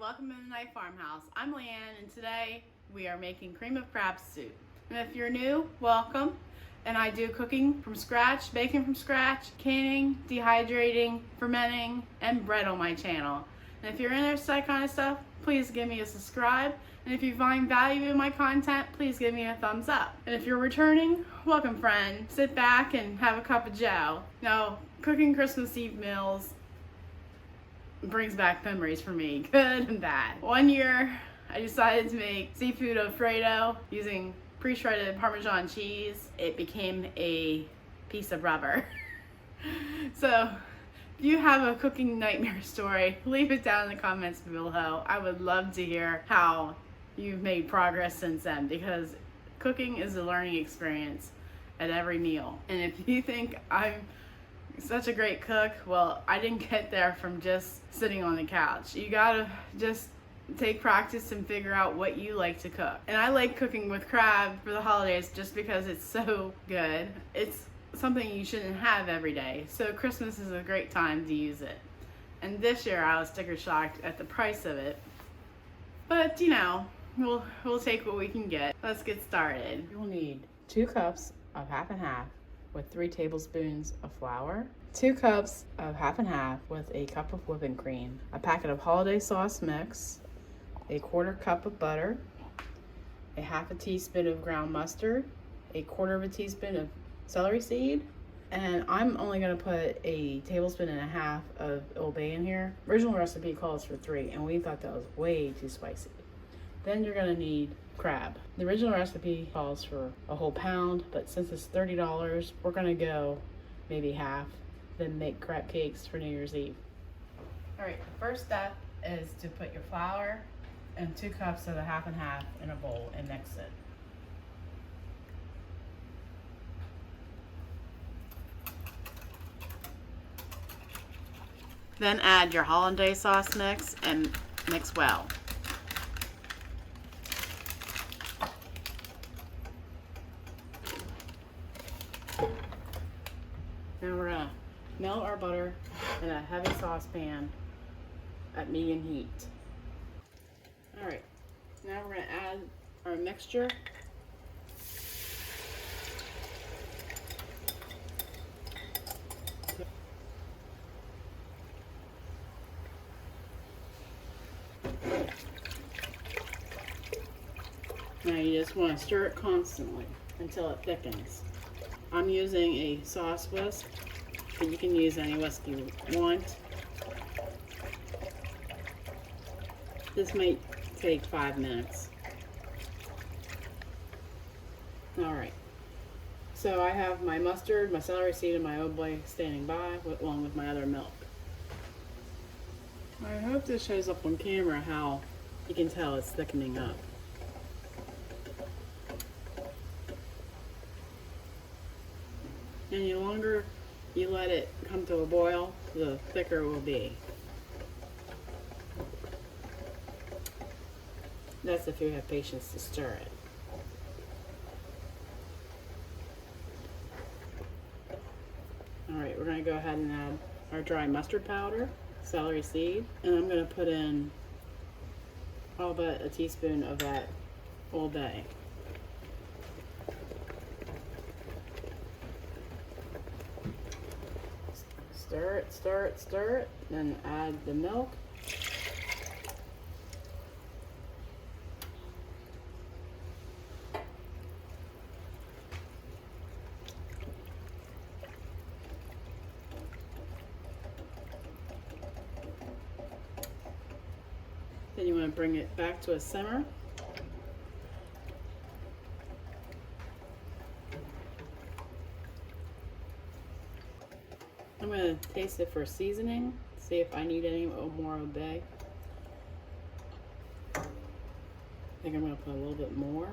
welcome to Mennonite Farmhouse. I'm Leanne, and today we are making cream of crab soup. And if you're new, welcome. And I do cooking from scratch, baking from scratch, canning, dehydrating, fermenting, and bread on my channel. And if you're interested in that kind of stuff, please give me a subscribe. And if you find value in my content, please give me a thumbs up. And if you're returning, welcome friend. Sit back and have a cup of joe. Now, cooking Christmas Eve meals brings back memories for me, good and bad. One year, I decided to make seafood Alfredo using pre-shredded Parmesan cheese. It became a piece of rubber. So, if you have a cooking nightmare story, leave it down in the comments below. I would love to hear how you've made progress since then, because cooking is a learning experience at every meal. And if you think I'm such a great cook, well, I didn't get there from just sitting on the couch. You gotta just take practice and figure out what you like to cook. And I like cooking with crab for the holidays just because it's so good. It's something you shouldn't have every day, so Christmas is a great time to use it. And this year I was sticker shocked at the price of it, but you know, we'll take what we can get. Let's get started. You'll need 2 cups of half and half with 3 tablespoons of flour, 2 cups of half and half with a cup of whipping cream, a packet of Hollandaise Sauce mix, a 1/4 cup of butter, a 1/2 teaspoon of ground mustard, a 1/4 teaspoon of celery seed, and I'm only going to put a 1.5 tablespoons of Old Bay in here. Original recipe calls for 3, and we thought that was way too spicy. Then you're going to need crab. The original recipe calls for a whole pound, but since it's $30, we're going to go maybe half, then make crab cakes for New Year's Eve. Alright, the first step is to put your flour and 2 cups of the half and half in a bowl and mix it. Then add your Hollandaise sauce mix and mix well. Now we're gonna melt our butter in a heavy saucepan at medium heat. Alright, now we're gonna add our mixture. Now you just want to stir it constantly until it thickens. I'm using a sauce whisk, but you can use any whisk you want. This might take 5 minutes. Alright, so I have my mustard, my celery seed, and my Old Bay standing by, along with my other milk. I hope this shows up on camera how you can tell it's thickening up. And the longer you let it come to a boil, the thicker it will be. That's if you have patience to stir it. Alright, we're going to go ahead and add our dry mustard powder, celery seed, and I'm going to put in all but a teaspoon of that Old Bay. Stir it, stir it, stir it, then add the milk. Then you want to bring it back to a simmer. I'm going to taste it for seasoning, see if I need any more Old Bay. I think I'm going to put a little bit more.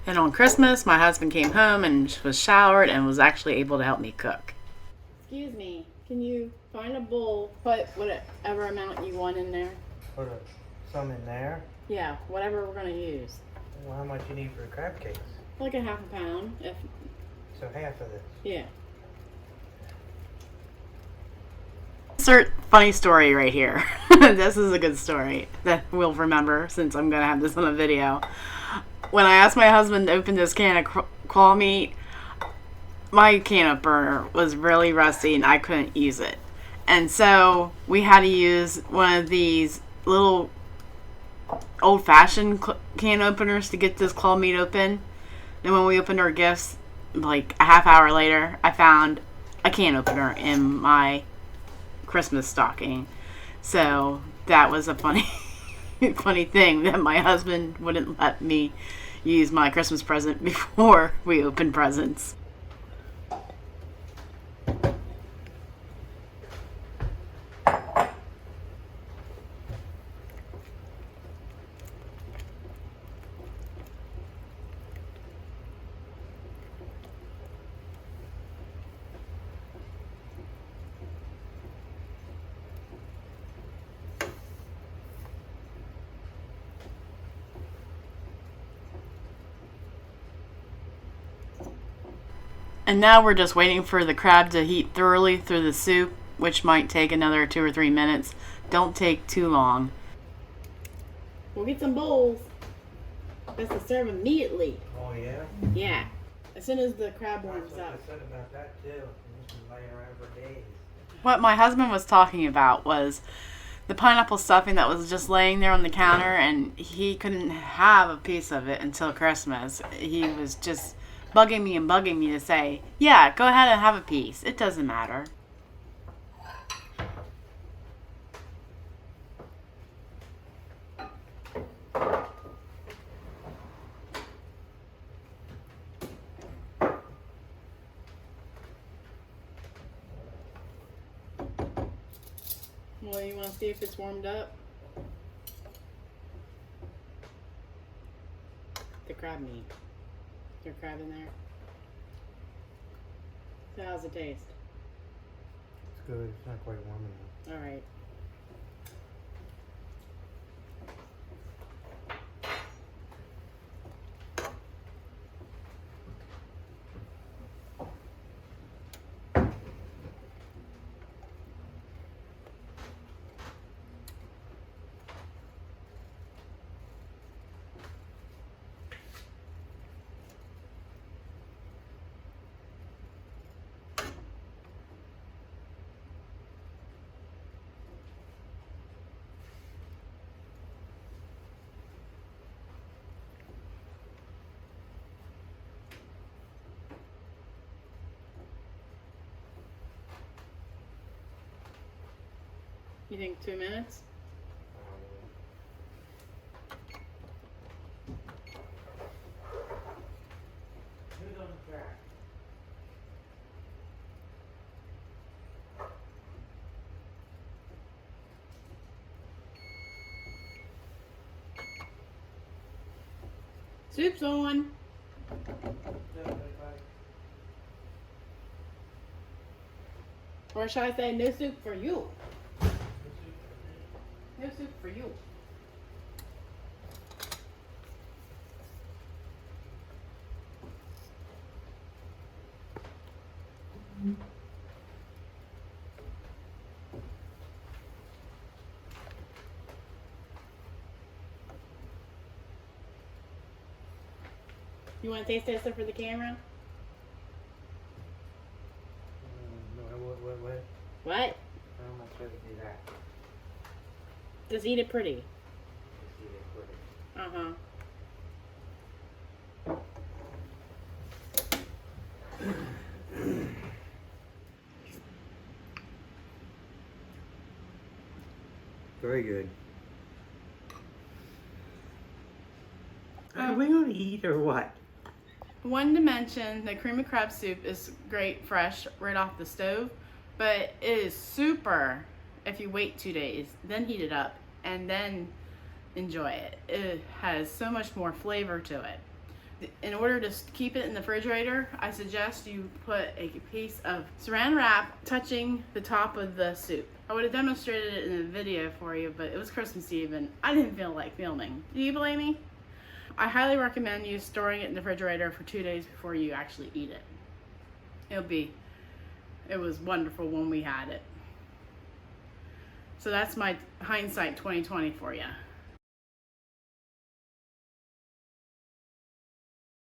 And on Christmas, my husband came home and was showered and was actually able to help me cook. Excuse me, can you find a bowl, put whatever amount you want in there? Put some in there. Yeah, whatever we're gonna use. Well, how much you need for the crab cakes? Like a half a pound, if So half of this. yeah. Insert funny story right here. This is a good story that we'll remember since I'm gonna have this on a video. When I asked my husband to open this can of claw meat, my can opener was really rusty and I couldn't use it. And so we had to use one of these little old-fashioned can openers to get this claw meat open. And when we opened our gifts, like a half hour later, I found a can opener in my Christmas stocking. So that was a funny funny thing that my husband wouldn't let me use my Christmas present before we opened presents. And now we're just waiting for the crab to heat thoroughly through the soup, which might take another 2 or 3 minutes. Don't take too long. We'll get some bowls. That's to serve immediately. Oh, yeah? Yeah. As soon as the crab warms That's what up. I said about that, too. It's been laying around for days. What my husband was talking about was the pineapple stuffing that was just laying there on the counter, and he couldn't have a piece of it until Christmas. He was just bugging me to say, yeah, go ahead and have a piece. It doesn't matter. Well, you want to see if it's warmed up? The crab meat. Is there crab in there? So how's it taste? It's good. It's not quite warm enough. Alright. You think 2 minutes? Who's on the track? Soup's on. Or should I say no soup for you? No soup for you. You want to taste tester for the camera? No, what? What? I'm not supposed to do that. Just eat it pretty. Just eat it quick. Very good. Are we going to eat or what? One to mention, the cream of crab soup is great fresh right off the stove, but it is super if you wait 2 days, then heat it up, and then enjoy it. It has so much more flavor to it. In order to keep it in the refrigerator, I suggest you put a piece of saran wrap touching the top of the soup. I would have demonstrated it in a video for you, but it was Christmas Eve and I didn't feel like filming. Do you blame me? I highly recommend you storing it in the refrigerator for 2 days before you actually eat it. It was wonderful when we had it. So that's my hindsight 2020 for you.